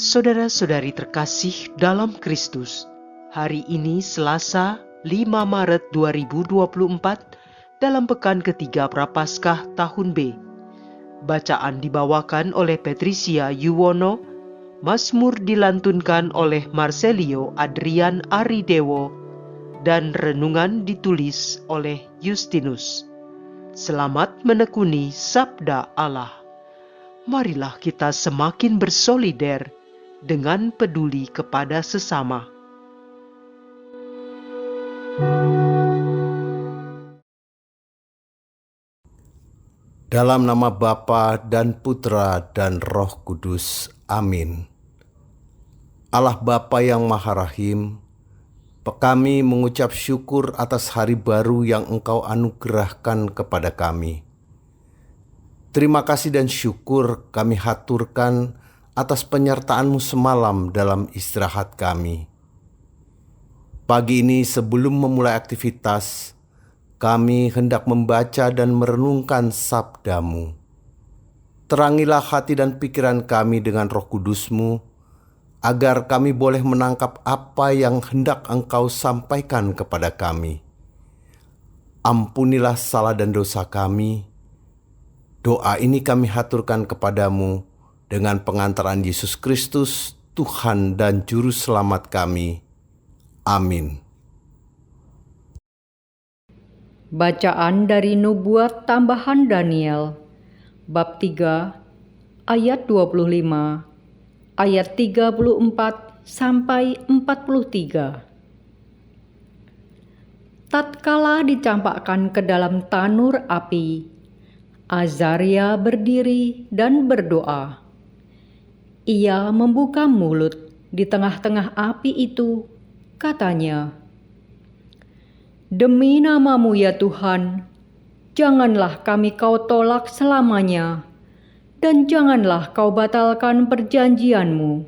Saudara-saudari terkasih dalam Kristus, hari ini Selasa 5 Maret 2024 dalam pekan ketiga Prapaskah tahun B. Bacaan dibawakan oleh Patricia Yuwono, Mazmur dilantunkan oleh Marcelio Adrian Aridewo, dan renungan ditulis oleh Justinus. Selamat menekuni Sabda Allah. Marilah kita semakin bersolider dengan peduli kepada sesama. Dalam nama Bapa dan Putra dan Roh Kudus. Amin. Allah Bapa yang Maha Rahim, kami mengucap syukur atas hari baru yang Engkau anugerahkan kepada kami. Terima kasih dan syukur kami haturkan atas penyertaan-Mu semalam dalam istirahat kami. Pagi ini sebelum memulai aktivitas, kami hendak membaca dan merenungkan sabda-Mu. Terangilah hati dan pikiran kami dengan Roh Kudus-Mu, agar kami boleh menangkap apa yang hendak Engkau sampaikan kepada kami. Ampunilah salah dan dosa kami. Doa ini kami haturkan kepadamu dengan pengantaran Yesus Kristus, Tuhan dan Juru Selamat kami. Amin. Bacaan dari Nubuat Tambahan Daniel, bab 3, ayat 25, ayat 34 sampai 43. Tatkala dicampakkan ke dalam tanur api, Azaria berdiri dan berdoa. Ia membuka mulut di tengah-tengah api itu, katanya, "Demi nama-Mu ya Tuhan, janganlah kami Kau tolak selamanya, dan janganlah Kau batalkan perjanjian-Mu.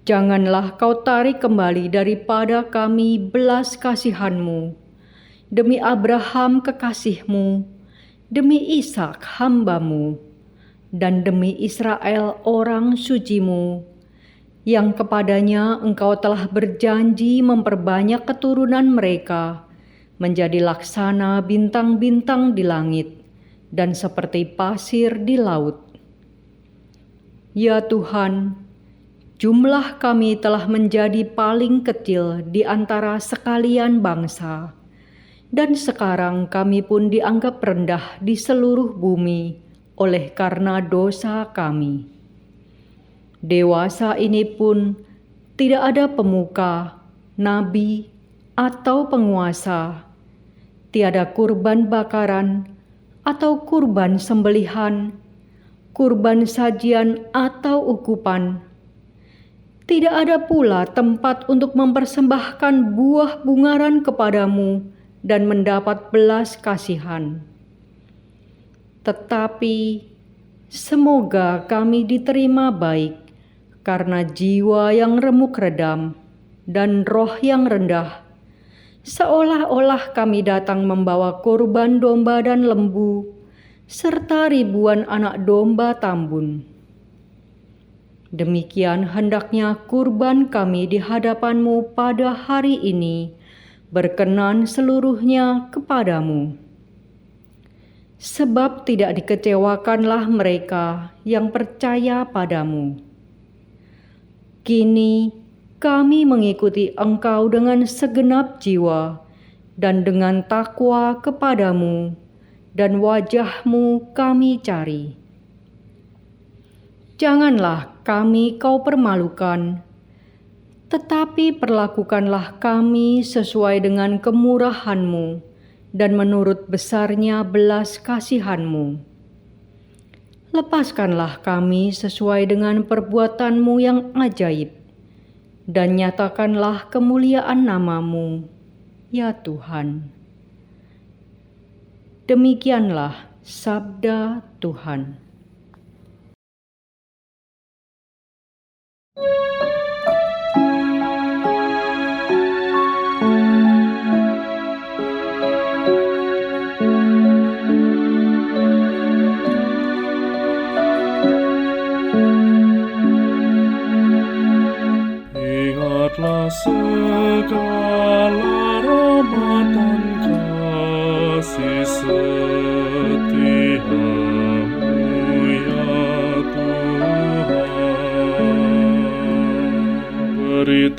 Janganlah Kau tarik kembali daripada kami belas kasihan-Mu, demi Abraham kekasih-Mu, demi Ishak hamba-Mu, dan demi Israel orang suci-Mu, yang kepadanya Engkau telah berjanji memperbanyak keturunan mereka, menjadi laksana bintang-bintang di langit, dan seperti pasir di laut. Ya Tuhan, jumlah kami telah menjadi paling kecil di antara sekalian bangsa, dan sekarang kami pun dianggap rendah di seluruh bumi oleh karena dosa kami. Dewasa ini pun tidak ada pemuka, nabi, atau penguasa, tiada kurban bakaran atau kurban sembelihan, kurban sajian atau ukupan. Tidak ada pula tempat untuk mempersembahkan buah bungaran kepadamu dan mendapat belas kasihan. Tetapi semoga kami diterima baik karena jiwa yang remuk redam dan roh yang rendah, seolah-olah kami datang membawa kurban domba dan lembu, serta ribuan anak domba tambun. Demikian hendaknya kurban kami di hadapan-Mu pada hari ini, berkenan seluruhnya kepadamu. Sebab tidak dikecewakanlah mereka yang percaya padamu. Kini kami mengikuti Engkau dengan segenap jiwa dan dengan takwa kepadamu, dan wajah-Mu kami cari. Janganlah kami Kau permalukan, tetapi perlakukanlah kami sesuai dengan kemurahan-Mu dan menurut besarnya belas kasihan-Mu. Lepaskanlah kami sesuai dengan perbuatan-Mu yang ajaib, dan nyatakanlah kemuliaan nama-Mu, ya Tuhan." Demikianlah sabda Tuhan.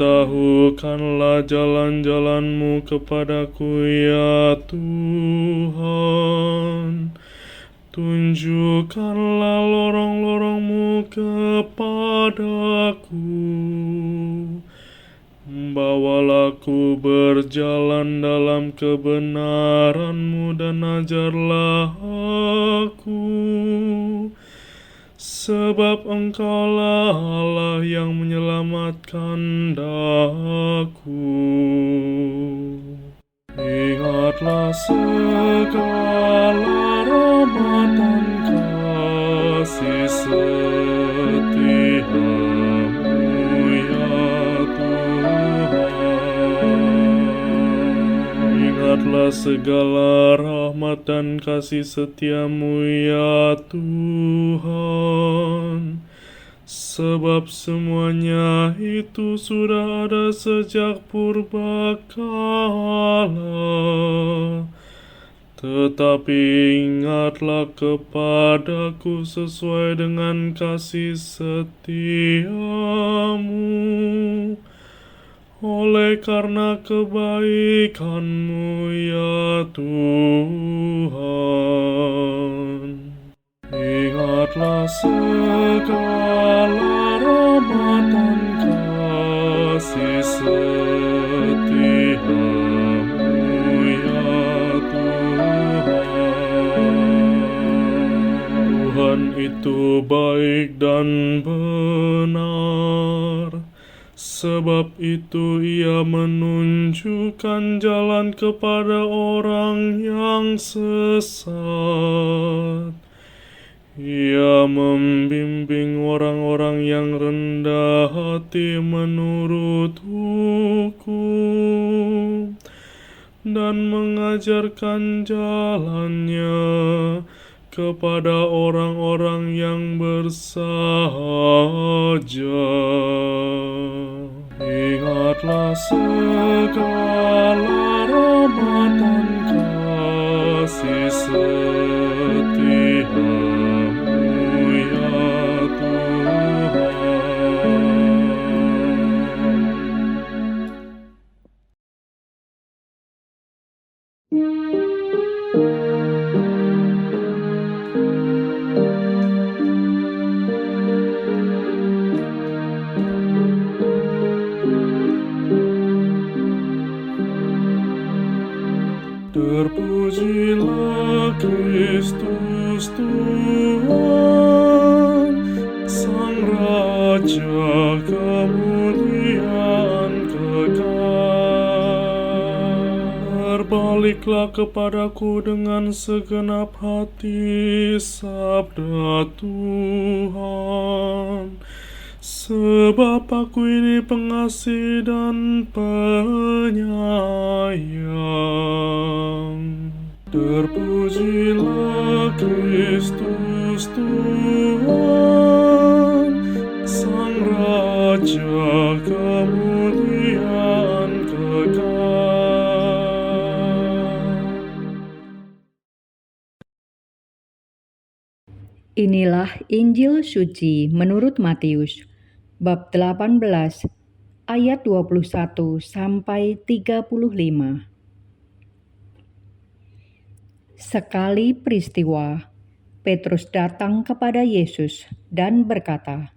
Beritahukanlah jalan-jalan-Mu kepadaku, ya Tuhan. Tunjukkanlah lorong-lorong-Mu kepadaku. Bawalah aku berjalan dalam kebenaran-Mu dan ajarlah aku. Sebab Engkaulah Allah yang menyelamatkan daku. Ingatlah segala rahmat dan kasih setia-Mu, ya Tuhan. Ingatlah segala rahmat dan kasih setia-Mu, ya Tuhan. Sebab semuanya itu sudah ada sejak purbakala. Tetapi ingatlah kepadaku sesuai dengan kasih setia-Mu, oleh karena kebaikan-Mu, ya Tuhan. Ingatlah segala rahmat dan kasih setia-Mu, ya Tuhan. Tuhan itu baik dan benar, sebab itu Ia menunjukkan jalan kepada orang yang sesat. Ia membimbing orang-orang yang rendah hati menurut hukum dan mengajarkan jalannya kepada orang-orang yang bersahaja. Ingatlah segala rahmat dan kasih setia-Mu, ya Tuhan. Terpujilah Kristus Tuhan, Sang Raja kemuliaan kekal. Berbaliklah kepadaku dengan segenap hati, sabda Tuhan. Sebab aku ini pengasih dan penyayang. Terpujilah Kristus Tuhan, Sang Raja kemuliaan kekal. Inilah Injil suci menurut Matius, bab 18, ayat 21 sampai 35. Sekali peristiwa, Petrus datang kepada Yesus dan berkata,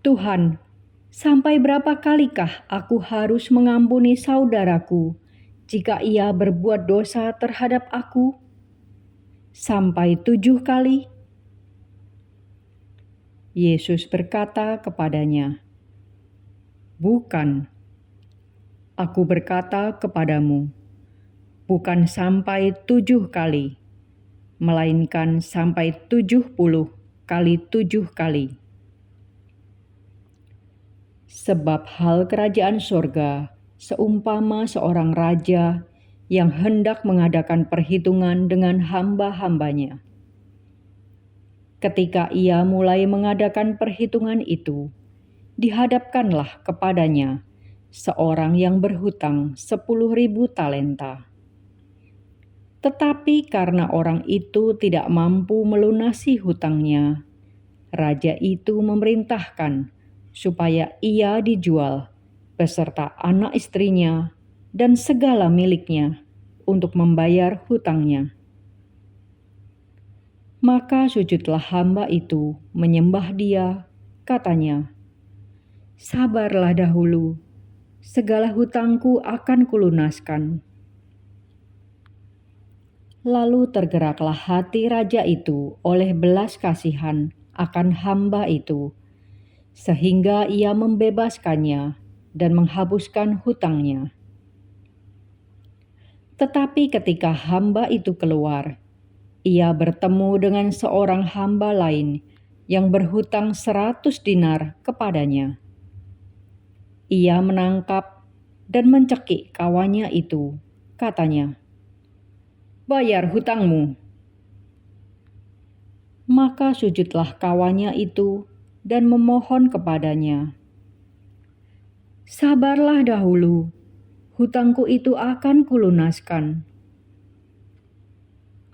"Tuhan, sampai berapa kalikah aku harus mengampuni saudaraku jika ia berbuat dosa terhadap aku? Sampai 7 kali?" Yesus berkata kepadanya, "Bukan, aku berkata kepadamu, bukan sampai 7 kali, melainkan sampai 70 kali 7 kali. Sebab hal kerajaan sorga seumpama seorang raja yang hendak mengadakan perhitungan dengan hamba-hambanya. Ketika ia mulai mengadakan perhitungan itu, dihadapkanlah kepadanya seorang yang berhutang 10.000 talenta. Tetapi karena orang itu tidak mampu melunasi hutangnya, raja itu memerintahkan supaya ia dijual beserta anak istrinya dan segala miliknya untuk membayar hutangnya. Maka sujudlah hamba itu menyembah dia, katanya, "Sabarlah dahulu, segala hutangku akan kulunaskan." Lalu tergeraklah hati raja itu oleh belas kasihan akan hamba itu, sehingga ia membebaskannya dan menghapuskan hutangnya. Tetapi ketika hamba itu keluar, ia bertemu dengan seorang hamba lain yang berhutang 100 dinar kepadanya. Ia menangkap dan mencekik kawannya itu, katanya, "Bayar hutangmu." Maka sujudlah kawannya itu dan memohon kepadanya, "Sabarlah dahulu, hutangku itu akan kulunaskan."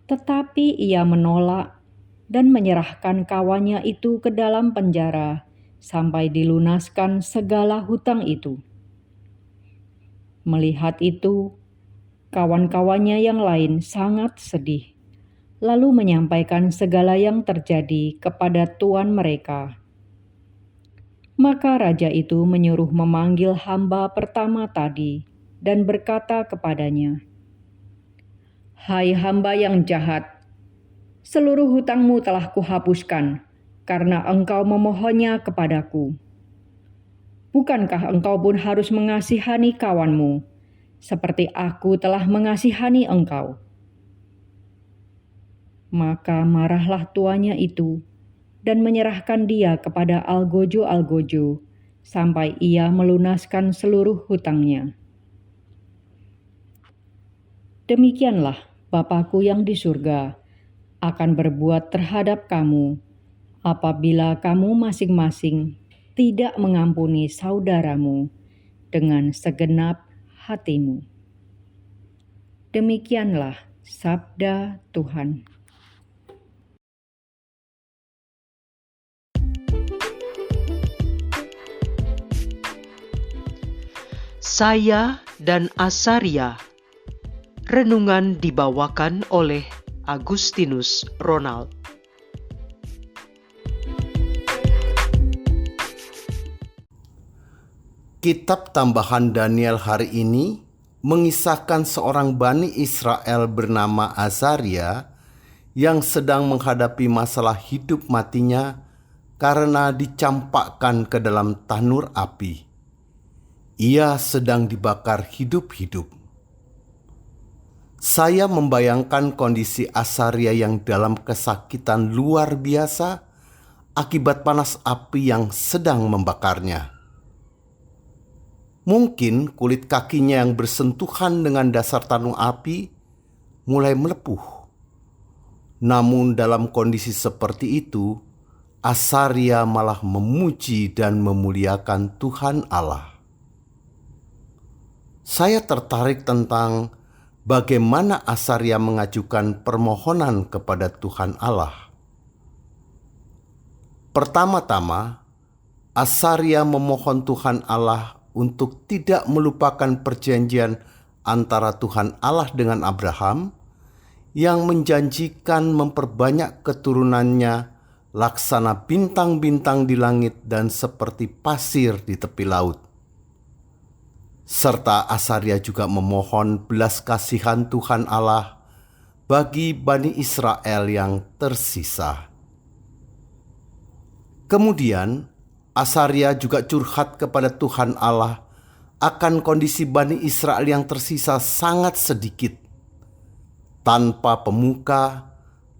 Tetapi ia menolak dan menyerahkan kawannya itu ke dalam penjara sampai dilunaskan segala hutang itu. Melihat itu, kawan-kawannya yang lain sangat sedih, lalu menyampaikan segala yang terjadi kepada tuan mereka. Maka raja itu menyuruh memanggil hamba pertama tadi dan berkata kepadanya, "Hai hamba yang jahat, seluruh hutangmu telah kuhapuskan karena engkau memohonnya kepadaku. Bukankah engkau pun harus mengasihani kawanmu, seperti aku telah mengasihani engkau?" Maka marahlah tuannya itu dan menyerahkan dia kepada algojo-algojo sampai ia melunaskan seluruh hutangnya. Demikianlah Bapa-Ku yang di surga akan berbuat terhadap kamu apabila kamu masing-masing tidak mengampuni saudaramu dengan segenap hatimu. Demikianlah sabda Tuhan. Saya dan Asaria. Renungan dibawakan oleh Agustinus Ronald. Kitab tambahan Daniel hari ini mengisahkan seorang Bani Israel bernama Azaria yang sedang menghadapi masalah hidup matinya karena dicampakkan ke dalam tanur api. Ia sedang dibakar hidup-hidup. Saya membayangkan kondisi Azaria yang dalam kesakitan luar biasa akibat panas api yang sedang membakarnya. Mungkin kulit kakinya yang bersentuhan dengan dasar tanung api mulai melepuh. Namun dalam kondisi seperti itu, Azaria malah memuji dan memuliakan Tuhan Allah. Saya tertarik tentang bagaimana Azaria mengajukan permohonan kepada Tuhan Allah. Pertama-tama, Azaria memohon Tuhan Allah untuk tidak melupakan perjanjian antara Tuhan Allah dengan Abraham yang menjanjikan memperbanyak keturunannya laksana bintang-bintang di langit dan seperti pasir di tepi laut. Serta Azaria juga memohon belas kasihan Tuhan Allah bagi Bani Israel yang tersisa. Kemudian Azaria juga curhat kepada Tuhan Allah akan kondisi Bani Israel yang tersisa sangat sedikit, tanpa pemuka,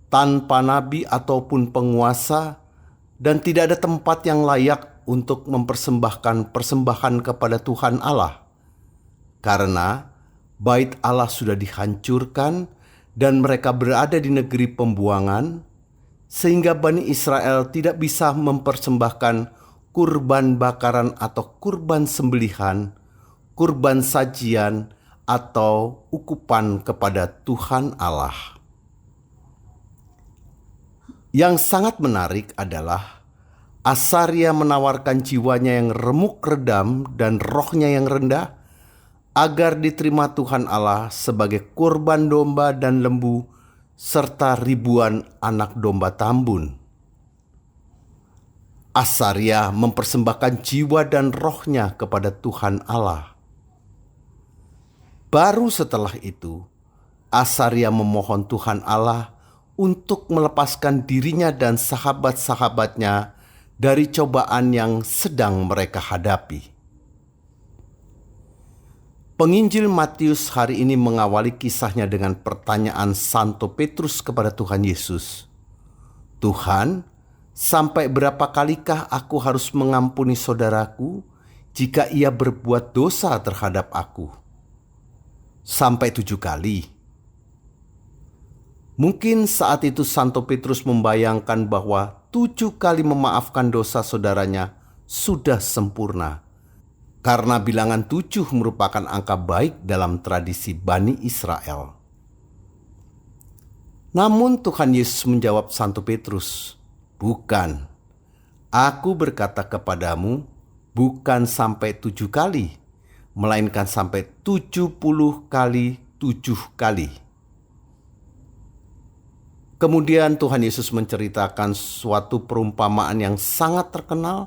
tanpa nabi ataupun penguasa, dan tidak ada tempat yang layak untuk mempersembahkan persembahan kepada Tuhan Allah. Karena bait Allah sudah dihancurkan dan mereka berada di negeri pembuangan, sehingga Bani Israel tidak bisa mempersembahkan kurban bakaran atau kurban sembelihan, kurban sajian, atau ukupan kepada Tuhan Allah. Yang sangat menarik adalah Asaria menawarkan jiwanya yang remuk redam dan rohnya yang rendah, agar diterima Tuhan Allah sebagai kurban domba dan lembu, serta ribuan anak domba tambun. Asaria mempersembahkan jiwa dan rohnya kepada Tuhan Allah. Baru setelah itu, Asaria memohon Tuhan Allah untuk melepaskan dirinya dan sahabat-sahabatnya dari cobaan yang sedang mereka hadapi. Penginjil Matius hari ini mengawali kisahnya dengan pertanyaan Santo Petrus kepada Tuhan Yesus. "Tuhan, sampai berapa kalikah aku harus mengampuni saudaraku jika ia berbuat dosa terhadap aku? Sampai 7 kali?" Mungkin saat itu Santo Petrus membayangkan bahwa 7 kali memaafkan dosa saudaranya sudah sempurna, karena bilangan 7 merupakan angka baik dalam tradisi Bani Israel. Namun Tuhan Yesus menjawab Santo Petrus, "Bukan, aku berkata kepadamu, bukan sampai 7 kali, melainkan sampai 70 kali 7 kali. Kemudian Tuhan Yesus menceritakan suatu perumpamaan yang sangat terkenal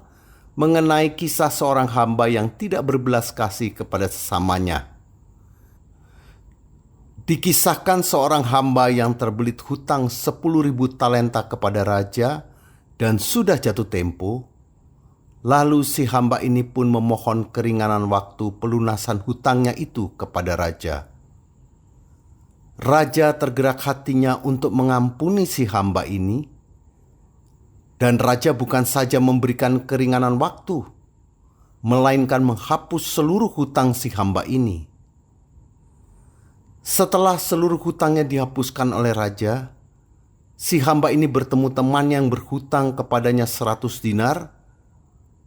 mengenai kisah seorang hamba yang tidak berbelas kasih kepada sesamanya. Dikisahkan seorang hamba yang terbelit hutang 10.000 talenta kepada raja dan sudah jatuh tempo. Lalu si hamba ini pun memohon keringanan waktu pelunasan hutangnya itu kepada raja. Raja tergerak hatinya untuk mengampuni si hamba ini, dan raja bukan saja memberikan keringanan waktu, melainkan menghapus seluruh hutang si hamba ini. Setelah seluruh hutangnya dihapuskan oleh raja, si hamba ini bertemu teman yang berhutang kepadanya 100 dinar,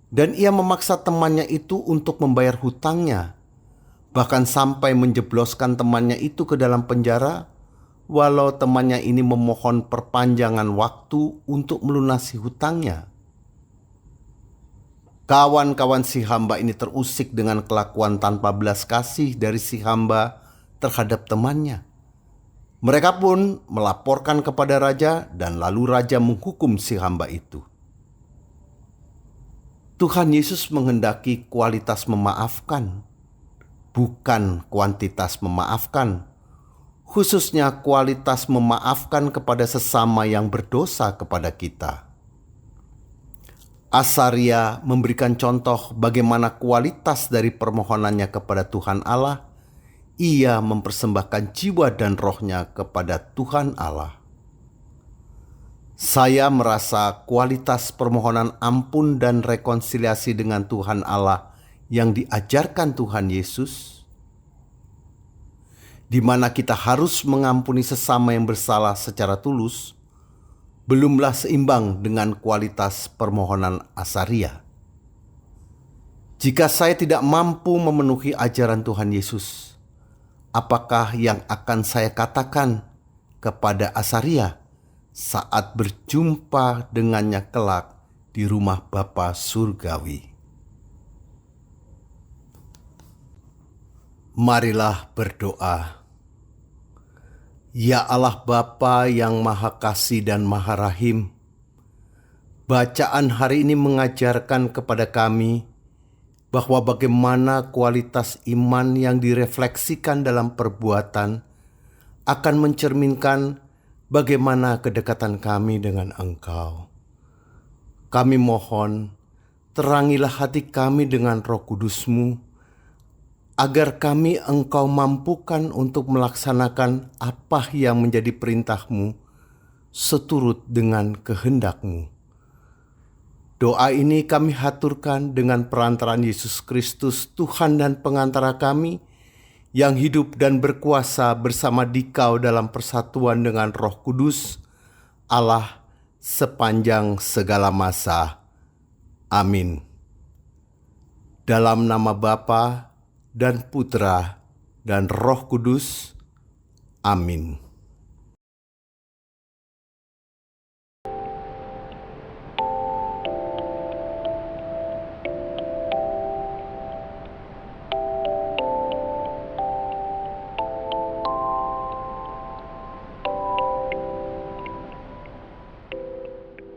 dan ia memaksa temannya itu untuk membayar hutangnya, bahkan sampai menjebloskan temannya itu ke dalam penjara, walau temannya ini memohon perpanjangan waktu untuk melunasi hutangnya. Kawan-kawan si hamba ini terusik dengan kelakuan tanpa belas kasih dari si hamba terhadap temannya. Mereka pun melaporkan kepada raja, dan lalu raja menghukum si hamba itu. Tuhan Yesus menghendaki kualitas memaafkan, bukan kuantitas memaafkan, khususnya kualitas memaafkan kepada sesama yang berdosa kepada kita. Asaria memberikan contoh bagaimana kualitas dari permohonannya kepada Tuhan Allah. Ia mempersembahkan jiwa dan rohnya kepada Tuhan Allah. Saya merasa kualitas permohonan ampun dan rekonsiliasi dengan Tuhan Allah yang diajarkan Tuhan Yesus, di mana kita harus mengampuni sesama yang bersalah secara tulus, belumlah seimbang dengan kualitas permohonan Asaria. Jika saya tidak mampu memenuhi ajaran Tuhan Yesus, apakah yang akan saya katakan kepada Asaria saat berjumpa dengannya kelak di rumah Bapa Surgawi? Marilah berdoa. Ya Allah Bapa yang Maha Kasih dan Maha Rahim, bacaan hari ini mengajarkan kepada kami bahwa bagaimana kualitas iman yang direfleksikan dalam perbuatan akan mencerminkan bagaimana kedekatan kami dengan Engkau. Kami mohon, terangilah hati kami dengan Roh Kudus-Mu, agar kami Engkau mampukan untuk melaksanakan apa yang menjadi perintah-Mu seturut dengan kehendak-Mu. Doa ini kami haturkan dengan perantaraan Yesus Kristus, Tuhan dan pengantara kami, yang hidup dan berkuasa bersama Dikau dalam persatuan dengan Roh Kudus, Allah sepanjang segala masa. Amin. Dalam nama Bapa dan Putra dan Roh Kudus. Amin.